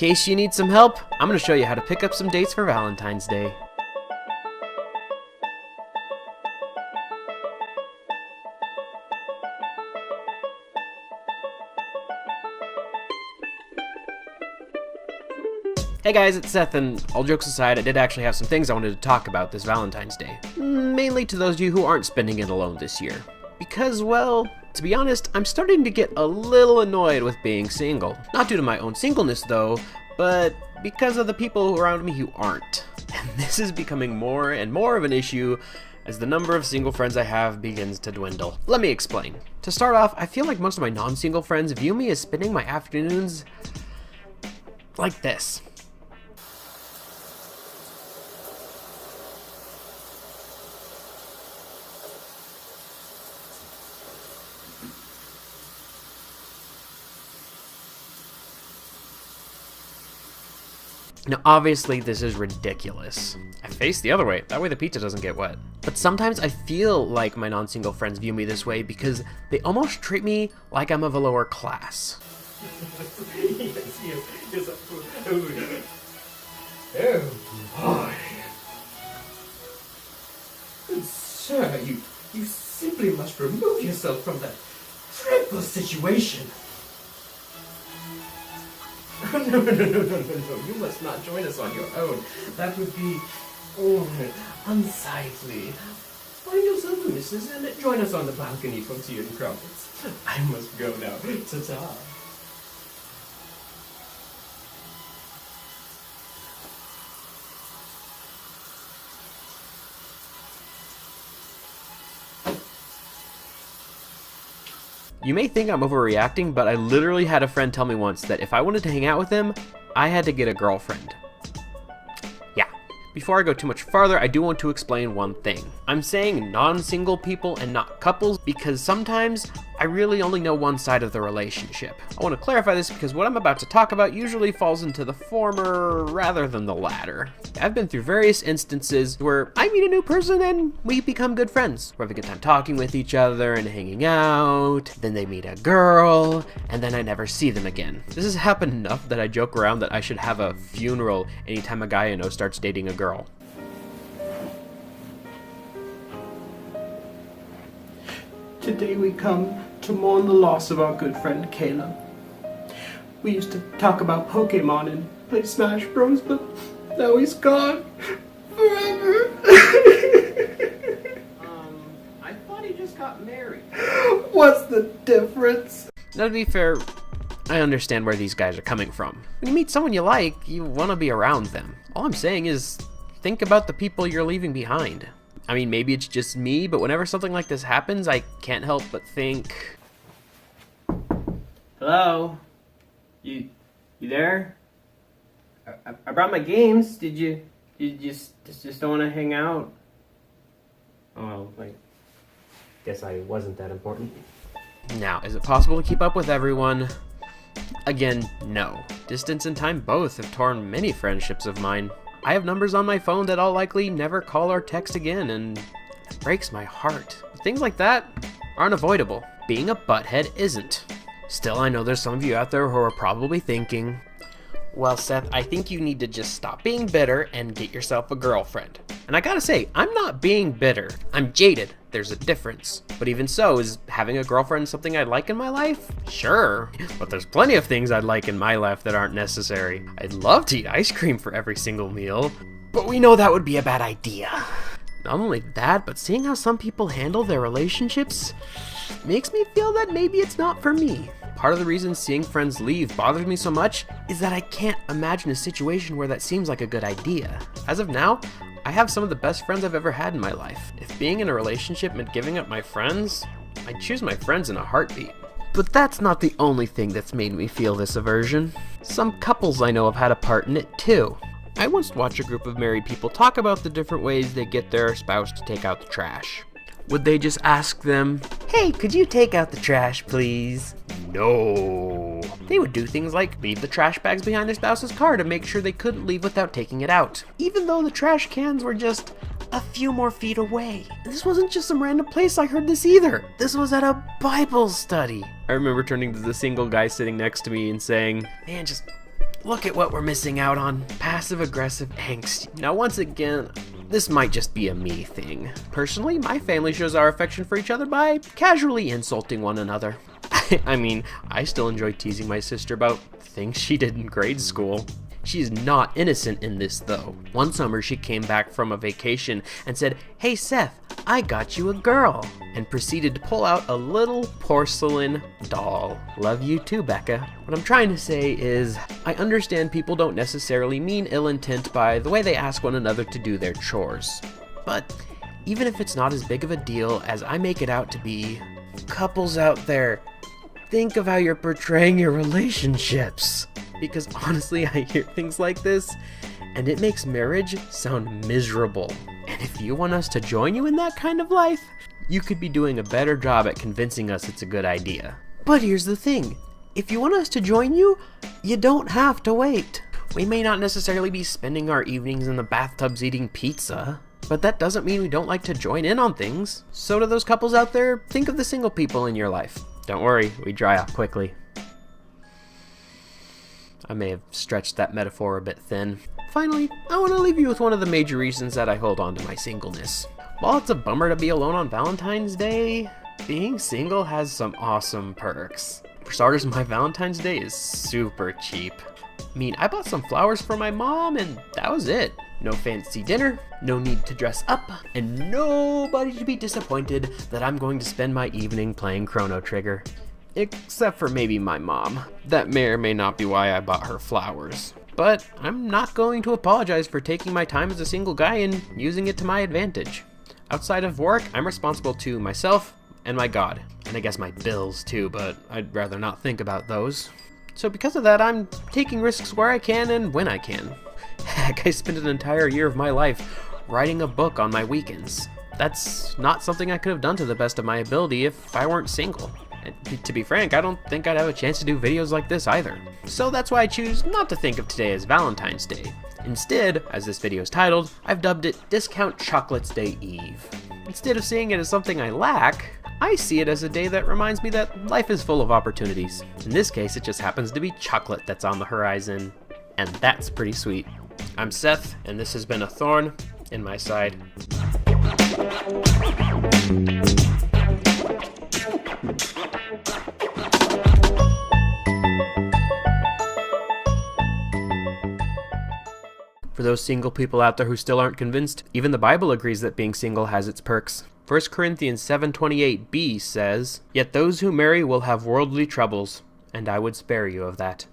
case you need some help, I'm going to show you how to pick up some dates for Valentine's Day. Hey guys, it's Seth, and all jokes aside, I did actually have some things I wanted to talk about this Valentine's Day. Mainly to those of you who aren't spending it alone this year. Because, well, to be honest, I'm starting to get a little annoyed with being single. Not due to my own singleness though, but because of the people around me who aren't. And this is becoming more and more of an issue as the number of single friends I have begins to dwindle. Let me explain. To start off, I feel like most of my non-single friends view me as spending my afternoons like this. Now, obviously, this is ridiculous. I face the other way, that way the pizza doesn't get wet. But sometimes I feel like my non-single friends view me this way because they almost treat me like I'm of a lower class. yes. Oh, boy. Good sir, you simply must remove yourself from that dreadful situation. No, you must not join us on your own. That would be unsightly. Find yourself a missus and join us on the balcony for tea and crumpets. I must go now. Ta-ta. You may think I'm overreacting, but I literally had a friend tell me once that if I wanted to hang out with him, I had to get a girlfriend. Yeah. Before I go too much farther, I do want to explain one thing. I'm saying non-single people and not couples because sometimes I really only know one side of the relationship. I want to clarify this because what I'm about to talk about usually falls into the former rather than the latter. I've been through various instances where I meet a new person and we become good friends. We have a good time talking with each other and hanging out, then they meet a girl, and then I never see them again. This has happened enough that I joke around that I should have a funeral anytime a guy I know starts dating a girl. Today we come to mourn the loss of our good friend Caleb. We used to talk about Pokemon and play Smash Bros, but now he's gone forever. I thought he just got married. What's the difference? Now, to be fair, I understand where these guys are coming from. When you meet someone you like, you want to be around them. All I'm saying is, think about the people you're leaving behind. I mean, maybe it's just me, but whenever something like this happens, I can't help but think... Hello? You there? I brought my games. Did you just don't want to hang out? Oh, I guess I wasn't that important. Now, is it possible to keep up with everyone? Again, no. Distance and time both have torn many friendships of mine. I have numbers on my phone that I'll likely never call or text again, and it breaks my heart. Things like that aren't avoidable. Being a butthead isn't. Still, I know there's some of you out there who are probably thinking, well, Seth, I think you need to just stop being bitter and get yourself a girlfriend. And I gotta say, I'm not being bitter. I'm jaded. There's a difference. But even so, is having a girlfriend something I'd like in my life? Sure. But there's plenty of things I'd like in my life that aren't necessary. I'd love to eat ice cream for every single meal, but we know that would be a bad idea. Not only that, but seeing how some people handle their relationships makes me feel that maybe it's not for me. Part of the reason seeing friends leave bothers me so much is that I can't imagine a situation where that seems like a good idea. As of now, I have some of the best friends I've ever had in my life. If being in a relationship meant giving up my friends, I'd choose my friends in a heartbeat. But that's not the only thing that's made me feel this aversion. Some couples I know have had a part in it too. I once watched a group of married people talk about the different ways they get their spouse to take out the trash. Would they just ask them, "Hey, could you take out the trash, please?" No. They would do things like leave the trash bags behind their spouse's car to make sure they couldn't leave without taking it out, even though the trash cans were just a few more feet away. And this wasn't just some random place I heard this either. This was at a Bible study. I remember turning to the single guy sitting next to me and saying, "Man, just Look at what we're missing out on. Passive-aggressive angst. Now, once again, this might just be a me thing. Personally, my family shows our affection for each other by casually insulting one another. I mean, I still enjoy teasing my sister about things she did in grade school. She's not innocent in this, though. One summer, she came back from a vacation and said, "Hey Seth, I got you a girl," and proceeded to pull out a little porcelain doll. Love you too, Becca. What I'm trying to say is, I understand people don't necessarily mean ill intent by the way they ask one another to do their chores. But even if it's not as big of a deal as I make it out to be, couples out there, think of how you're portraying your relationships. Because honestly, I hear things like this, and it makes marriage sound miserable. And if you want us to join you in that kind of life, you could be doing a better job at convincing us it's a good idea. But here's the thing. If you want us to join you, you don't have to wait. We may not necessarily be spending our evenings in the bathtubs eating pizza, but that doesn't mean we don't like to join in on things. So to those couples out there, think of the single people in your life. Don't worry, we dry out quickly. I may have stretched that metaphor a bit thin. Finally, I want to leave you with one of the major reasons that I hold on to my singleness. While it's a bummer to be alone on Valentine's Day, being single has some awesome perks. For starters, my Valentine's Day is super cheap. I mean, I bought some flowers for my mom and that was it. No fancy dinner, no need to dress up, and nobody to be disappointed that I'm going to spend my evening playing Chrono Trigger. Except for maybe my mom. That may or may not be why I bought her flowers. But I'm not going to apologize for taking my time as a single guy and using it to my advantage. Outside of work, I'm responsible to myself and my God. And I guess my bills too, but I'd rather not think about those. So because of that, I'm taking risks where I can and when I can. Heck, I spent an entire year of my life writing a book on my weekends. That's not something I could have done to the best of my ability if I weren't single. And to be frank, I don't think I'd have a chance to do videos like this either. So that's why I choose not to think of today as Valentine's Day. Instead, as this video is titled, I've dubbed it Discount Chocolates Day Eve. Instead of seeing it as something I lack, I see it as a day that reminds me that life is full of opportunities. In this case, it just happens to be chocolate that's on the horizon, and that's pretty sweet. I'm Seth, and this has been a thorn in my side. For those single people out there who still aren't convinced, even the Bible agrees that being single has its perks. 1 Corinthians 7:28b says, "Yet those who marry will have worldly troubles, and I would spare you of that."